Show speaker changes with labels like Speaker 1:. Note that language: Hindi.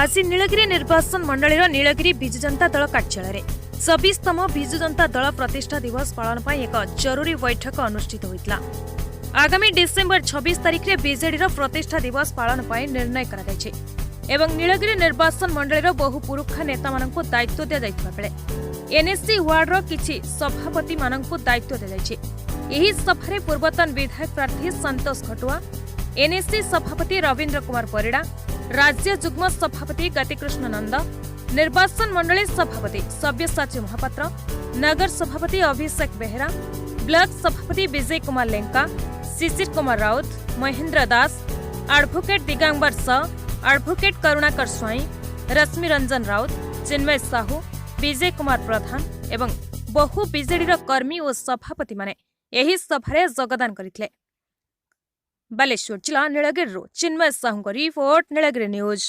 Speaker 1: आज नीलगिरी निर्वाचन मंडलीर नीलगिरी विजु जनता दल कार्यालय 26तम विजु जनता दल प्रतिष्ठा दिवस पालन पर एक जरूरी बैठक अनुष्ठित होइतला। आगामी डिसेम्बर 26 तारिख में बीजेडी प्रतिष्ठा दिवस पालन पर निर्णय कराଯାଇଛି एवं नीलगिरी निर्वाचन मंडलीर बहु पुरुखा नेता माननकु दायित्व दिया जाइतबा बेले एनएससी वार्डर किछि सभापति माननकु दायित्व दिया जाइछि। एही सभारे पूर्वतन विधायक प्रार्थी संतोष खटुआ, एनएससी सभापति रविन्द्र कुमार परिड़ा, राज्य जुग्म सभापति गतिकृष्ण नंद, निर्वाचन मंडली सभापति सव्यसाची महापात्र, नगर सभापति अभिषेक बेहरा, ब्लॉक सभापति विजय कुमार लेंका, शिशिर कुमार राउत, महेन्द्र दास, एडवोकेट दिगांबर स, एडवोकेट करुणाकर स्वाई, रश्मि रंजन राउत, चिन्मय साहू, विजय कुमार प्रधान एवं बहु बीजेडीर कर्मी और सभापति माने एही सभारे योगदान करथिले। बालेश्वर जिला नीलगिरी चिन्मय साहू रिपोर्ट, नीलगिरी न्यूज।